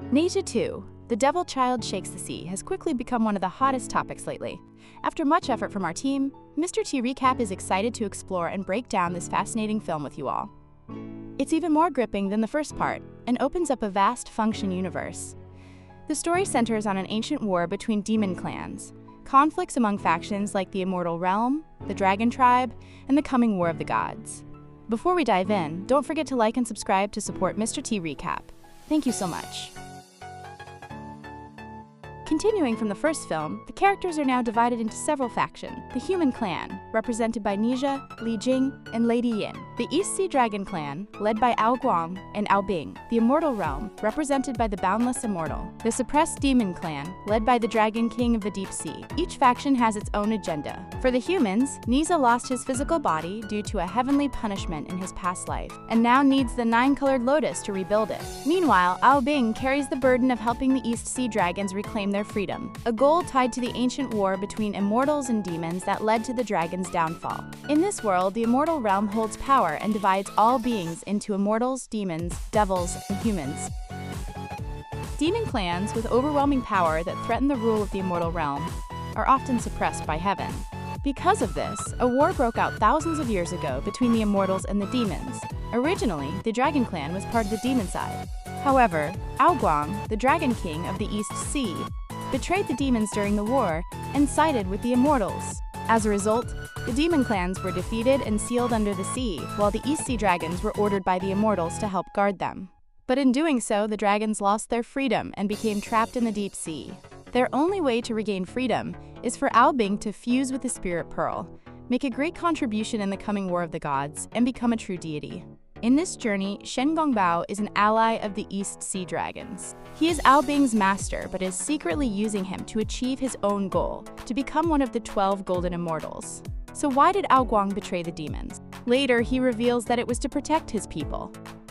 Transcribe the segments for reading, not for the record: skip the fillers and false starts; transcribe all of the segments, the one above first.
Nezha 2, The Devil Child Shakes the Sea, has quickly become one of the hottest topics lately. After much effort from our team, Mr.T Recap is excited to explore and break down this fascinating film with you all. It's even more gripping than the first part, and opens up a vast function universe. The story centers on an ancient war between demon clans, conflicts among factions like the Immortal Realm, the Dragon Tribe, and the coming War of the Gods. Before we dive in, don't forget to like and subscribe to support Mr.T Recap. Thank you so much. Continuing from the first film, the characters are now divided into several factions. The Human Clan, represented by Nezha, Li Jing, and Lady Yin. The East Sea Dragon Clan, led by Ao Guang and Ao Bing. The Immortal Realm, represented by the Boundless Immortal. The Suppressed Demon Clan, led by the Dragon King of the Deep Sea. Each faction has its own agenda. For the humans, Nezha lost his physical body due to a heavenly punishment in his past life, and now needs the nine-colored lotus to rebuild it. Meanwhile, Ao Bing carries the burden of helping the East Sea Dragons reclaim their freedom, a goal tied to the ancient war between immortals and demons that led to the dragon's downfall. In this world, the Immortal Realm holds power and divides all beings into immortals, demons, devils, and humans. Demon clans with overwhelming power that threaten the rule of the Immortal Realm are often suppressed by heaven. Because of this, a war broke out thousands of years ago between the immortals and the demons. Originally, the Dragon Clan was part of the demon side. However, Ao Guang, the Dragon King of the East Sea, betrayed the demons during the war and sided with the immortals. As a result, the demon clans were defeated and sealed under the sea, while the East Sea Dragons were ordered by the immortals to help guard them. But in doing so, the dragons lost their freedom and became trapped in the deep sea. Their only way to regain freedom is for Ao Bing to fuse with the Spirit Pearl, make a great contribution in the coming War of the Gods, and become a true deity. In this journey, Shen Gongbao is an ally of the East Sea Dragons. He is Ao Bing's master, but is secretly using him to achieve his own goal, to become one of the 12 Golden Immortals. So why did Ao Guang betray the demons? Later, he reveals that it was to protect his people.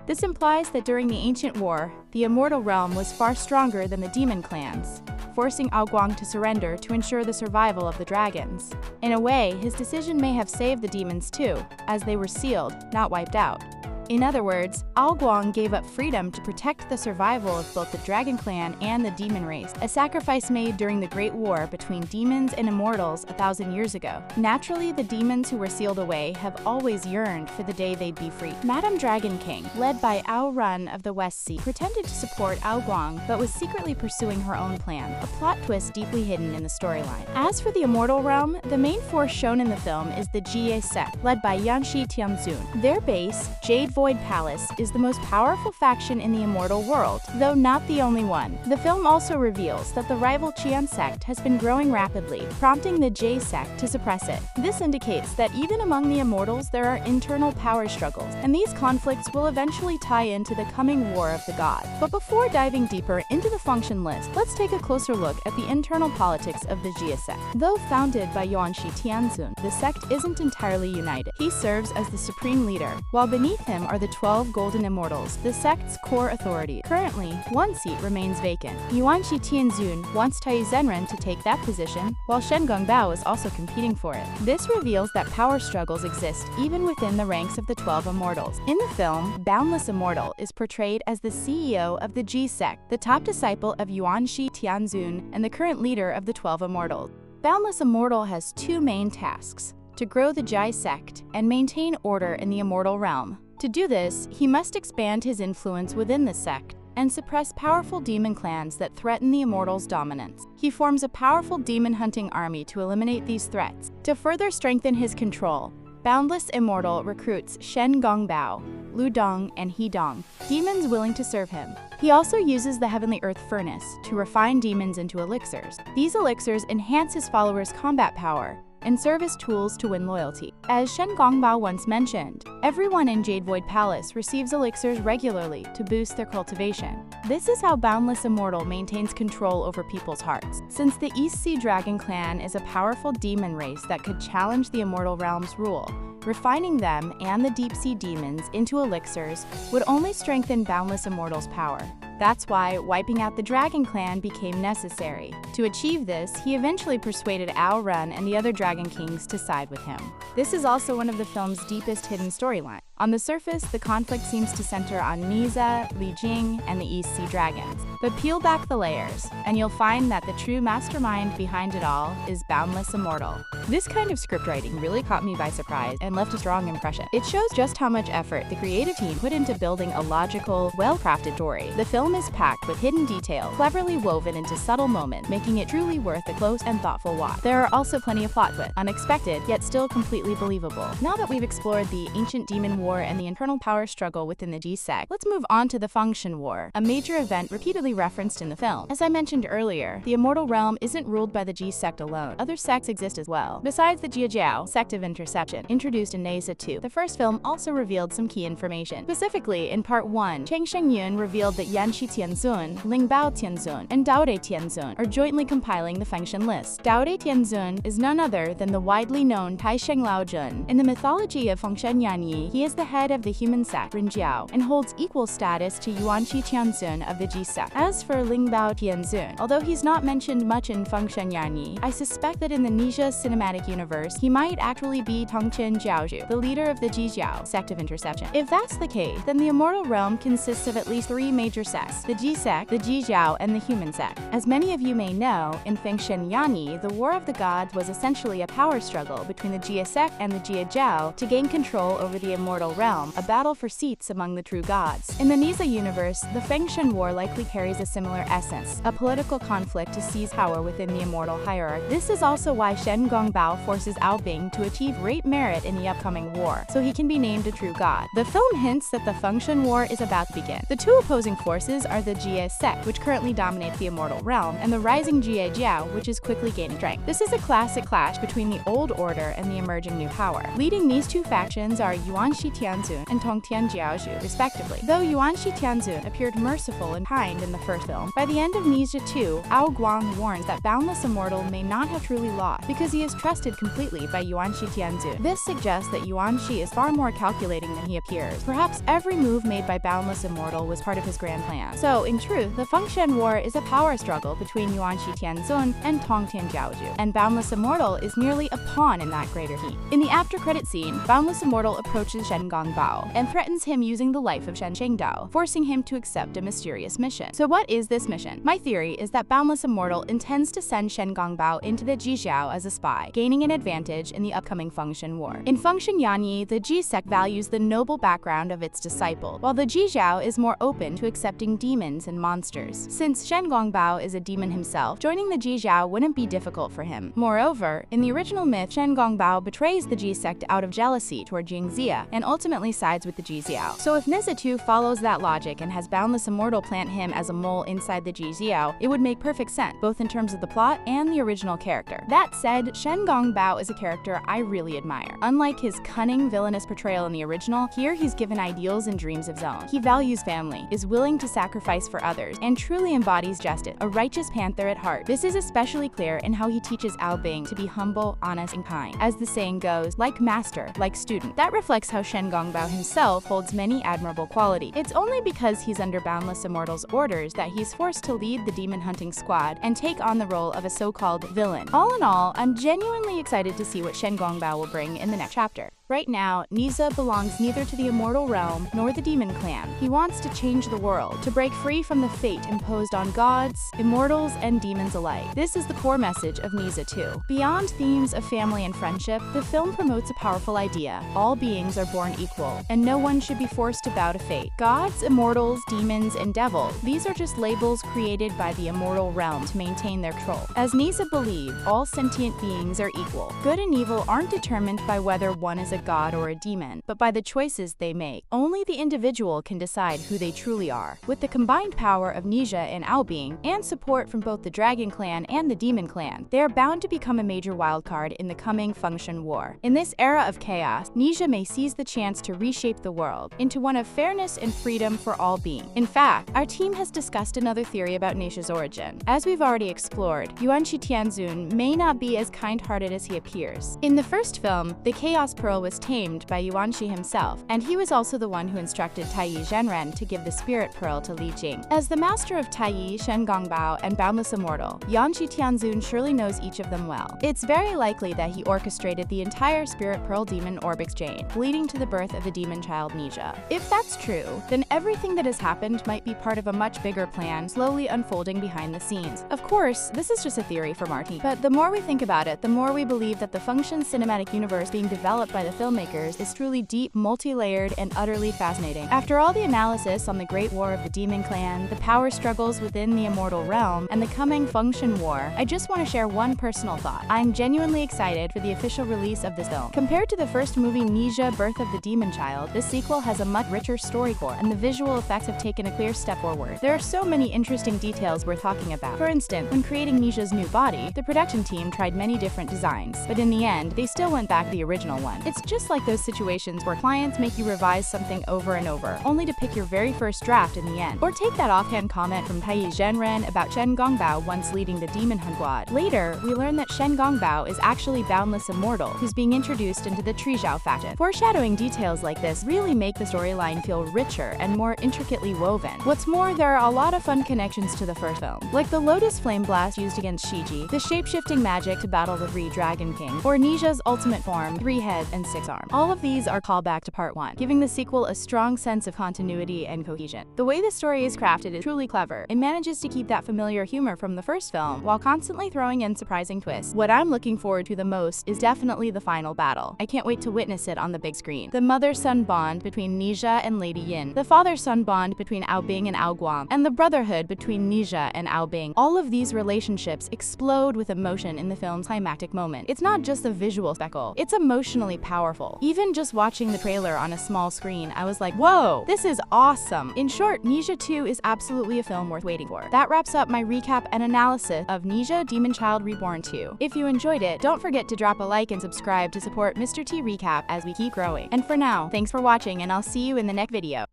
This implies that during the ancient war, the Immortal Realm was far stronger than the demon clans, forcing Ao Guang to surrender to ensure the survival of the dragons. In a way, his decision may have saved the demons too, as they were sealed, not wiped out. In other words, Ao Guang gave up freedom to protect the survival of both the Dragon Clan and the demon race, a sacrifice made during the Great War between demons and immortals 1,000 years ago. Naturally, the demons who were sealed away have always yearned for the day they'd be free. Madame Dragon King, led by Ao Run of the West Sea, pretended to support Ao Guang but was secretly pursuing her own plan, a plot twist deeply hidden in the storyline. As for the Immortal Realm, the main force shown in the film is the Jie sect, led by Yanxi Tianzun. Their base, Jade Void Palace, is the most powerful faction in the immortal world, though not the only one. The film also reveals that the rival Qian sect has been growing rapidly, prompting the J sect to suppress it. This indicates that even among the immortals there are internal power struggles, and these conflicts will eventually tie into the coming War of the Gods. But before diving deeper into the function list, let's take a closer look at the internal politics of the Jie sect. Though founded by Yuanxi Tianzun, the sect isn't entirely united. He serves as the supreme leader, while beneath him are the 12 Golden Immortals, the sect's core authority. Currently, one seat remains vacant. Yuanxi Tianzun wants Tai Zhenren to take that position, while Shen Gongbao is also competing for it. This reveals that power struggles exist even within the ranks of the 12 Immortals. In the film, Boundless Immortal is portrayed as the CEO of the Ji sect, the top disciple of Yuanxi Tianzun and the current leader of the 12 Immortals. Boundless Immortal has two main tasks: to grow the Jai sect and maintain order in the Immortal Realm. To do this, he must expand his influence within the sect and suppress powerful demon clans that threaten the immortals' dominance. He forms a powerful demon-hunting army to eliminate these threats. To further strengthen his control, Boundless Immortal recruits Shen Gongbao, Lu Dong, and He Dong, demons willing to serve him. He also uses the Heavenly Earth Furnace to refine demons into elixirs. These elixirs enhance his followers' combat power and serve as tools to win loyalty. As Shen Gongbao once mentioned, everyone in Jade Void Palace receives elixirs regularly to boost their cultivation. This is how Boundless Immortal maintains control over people's hearts. Since the East Sea Dragon Clan is a powerful demon race that could challenge the Immortal Realm's rule, refining them and the Deep Sea demons into elixirs would only strengthen Boundless Immortal's power. That's why wiping out the Dragon Clan became necessary. To achieve this, he eventually persuaded Ao Run and the other Dragon Kings to side with him. This is also one of the film's deepest hidden storylines. On the surface, the conflict seems to center on Nezha, Li Jing, and the East Sea Dragons. But peel back the layers, and you'll find that the true mastermind behind it all is Boundless Immortal. This kind of scriptwriting really caught me by surprise and left a strong impression. It shows just how much effort the creative team put into building a logical, well-crafted story. The film is packed with hidden detail, cleverly woven into subtle moments, making it truly worth a close and thoughtful watch. There are also plenty of plot twists, unexpected, yet still completely believable. Now that we've explored the ancient demon war and the internal power struggle within the G sect, let's move on to the Function War, a major event repeatedly referenced in the film. As I mentioned earlier, the immortal realm isn't ruled by the G sect alone. Other sects exist as well. Besides the Jiajiao, sect of interception, introduced in Nezha 2, the first film also revealed some key information. Specifically, in Part 1, Cheng Shengyun revealed that Yanqi Tianzun, Lingbao Tianzun, and Daode Tianzun are jointly compiling the function list. Daode Tianzun is none other than the widely known Tai Sheng Lao Jun. In the mythology of Fengshen Yanyi, he is the head of the human sect, Rinjiao, and holds equal status to Yuanqi Tianzun of the Ji sect. As for Lingbao Tianzun, although he's not mentioned much in Fengshen Yanyi, I suspect that in the Nezha cinematic universe, he might actually be Tongchen Jiaozhu, the leader of the Jijiao, sect of interception. If that's the case, then the immortal realm consists of at least 3 major sects: the Ji sect, the Jijiao, and the human sect. As many of you may know, in Fengshen Yanyi, the War of the Gods was essentially a power struggle between the Jia sect and the Jiajiao to gain control over the immortal realm, a battle for seats among the true gods. In the Nezha universe, the Fengshen War likely carries a similar essence, a political conflict to seize power within the immortal hierarchy. This is also why Shen Gongbao forces Ao Bing to achieve great merit in the upcoming war, so he can be named a true god. The film hints that the Fengshen War is about to begin. The two opposing forces are the Jia sect, which currently dominates the immortal realm, and the rising Jiajiao, which is quickly gaining strength. This is a classic clash between the old order and the emerging new power. Leading these two factions are Yuanqi Tianzun and Tongtian Jiaozhu, respectively. Though Yuanqi Tianzun appeared merciful and kind in the first film, by the end of Nezha 2, Ao Guang warns that Boundless Immortal may not have truly lost because he is trusted completely by Yuanqi Tianzun. This suggests that Yuanqi is far more calculating than he appears. Perhaps every move made by Boundless Immortal was part of his grand plan. So, in truth, the Fengshen War is a power struggle between Yuanqi Tianzun and Tongtian Jiaozhu, and Boundless Immortal is merely a pawn in that greater heat. In the after-credit scene, Boundless Immortal approaches Shen Gongbao and threatens him using the life of Shen Shengdao, forcing him to accept a mysterious mission. So what is this mission? My theory is that Boundless Immortal intends to send Shen Gongbao into the Jijiao as a spy, gaining an advantage in the upcoming Fengshen War. In Fengshen Yanyi, the Ji sect values the noble background of its disciple, while the Jijiao is more open to accepting demons and monsters. Since Shen Gongbao is a demon himself, joining the Jijiao wouldn't be difficult for him. Moreover, in the original myth, Shen Gongbao betrays the Ji sect out of jealousy toward Jingxia and ultimately sides with the Jijiao. So if Nezha 2 follows that logic and has Boundless Immortal plant him as a mole inside the Jijiao, it would make perfect sense, both in terms of the plot and the original character. That said, Shen Gongbao is a character I really admire. Unlike his cunning, villainous portrayal in the original, here he's given ideals and dreams of his own. He values family, is willing to sacrifice for others, and truly embodies justice, a righteous panther at heart. This is especially clear in how he teaches Ao Bing to be humble, honest, and kind. As the saying goes, like master, like student. That reflects how Shen Gongbao himself holds many admirable qualities. It's only because he's under Boundless Immortal's orders that he's forced to lead the demon hunting squad and take on the role of a so-called villain. All in all, I'm genuinely excited to see what Shen Gongbao will bring in the next chapter. Right now, Nezha belongs neither to the immortal realm nor the demon clan. He wants to change the world, to break free from the fate imposed on gods, immortals, and demons alike. This is the core message of Nezha 2. Beyond themes of family and friendship, the film promotes a powerful idea. All beings are born equal, and no one should be forced to bow to fate. Gods, immortals, demons, and devils, these are just labels created by the immortal realm to maintain their control. As Nezha believed, all sentient beings are equal. Good and evil aren't determined by whether one is a god or a demon, but by the choices they make. Only the individual can decide who they truly are. With the combined power of Nezha and Ao Bing, and support from both the Dragon Clan and the Demon Clan, they are bound to become a major wildcard in the coming Fengshen War. In this era of chaos, Nezha may seize the chance to reshape the world into one of fairness and freedom for all beings. In fact, our team has discussed another theory about Nezha's origin. As we've already explored, Yuanqi Tianzun may not be as kind-hearted as he appears. In the first film, the Chaos Pearl was was tamed by Yuanxi himself, and he was also the one who instructed Taiyi Zhenren to give the spirit pearl to Li Jing. As the master of Taiyi, Shen Gongbao, and Boundless Immortal, Yuanxi Tianzun surely knows each of them well. It's very likely that he orchestrated the entire spirit pearl demon orb exchange, leading to the birth of the demon child Nezha. If that's true, then everything that has happened might be part of a much bigger plan slowly unfolding behind the scenes. Of course, this is just a theory for Marty, but the more we think about it, the more we believe that the Function cinematic universe being developed by the filmmakers is truly deep, multi-layered, and utterly fascinating. After all the analysis on the Great War of the Demon Clan, the power struggles within the immortal realm, and the coming Function War, I just want to share one personal thought. I'm genuinely excited for the official release of this film. Compared to the first movie Nezha, Birth of the Demon Child, this sequel has a much richer story core, and the visual effects have taken a clear step forward. There are so many interesting details worth talking about. For instance, when creating Nezha's new body, the production team tried many different designs, but in the end, they still went back to the original one. It's just like those situations where clients make you revise something over and over, only to pick your very first draft in the end. Or take that offhand comment from Taiyi Zhenren about Shen Gongbao once leading the Demon Hun Squad. Later, we learn that Shen Gongbao is actually Boundless Immortal, who's being introduced into the Trizhao faction. Foreshadowing details like this really make the storyline feel richer and more intricately woven. What's more, there are a lot of fun connections to the first film, like the Lotus Flame Blast used against Shiji, the shape-shifting magic to battle the 3 Dragon King, or Nezha's ultimate form, 3 heads and 6 arms. All of these are callback to part 1, giving the sequel a strong sense of continuity and cohesion. The way the story is crafted is truly clever. It manages to keep that familiar humor from the first film, while constantly throwing in surprising twists. What I'm looking forward to the most is definitely the final battle. I can't wait to witness it on the big screen. The mother-son bond between Nezha and Lady Yin, the father-son bond between Aobing and Aoguang, and the brotherhood between Nezha and Aobing. All of these relationships explode with emotion in the film's climactic moment. It's not just a visual spectacle, it's emotionally powerful. Even just watching the trailer on a small screen, I was like, whoa, this is awesome. In short, Nezha 2 is absolutely a film worth waiting for. That wraps up my recap and analysis of Nezha Demon Child Reborn 2. If you enjoyed it, don't forget to drop a like and subscribe to support Mr. T Recap as we keep growing. And for now, thanks for watching, and I'll see you in the next video.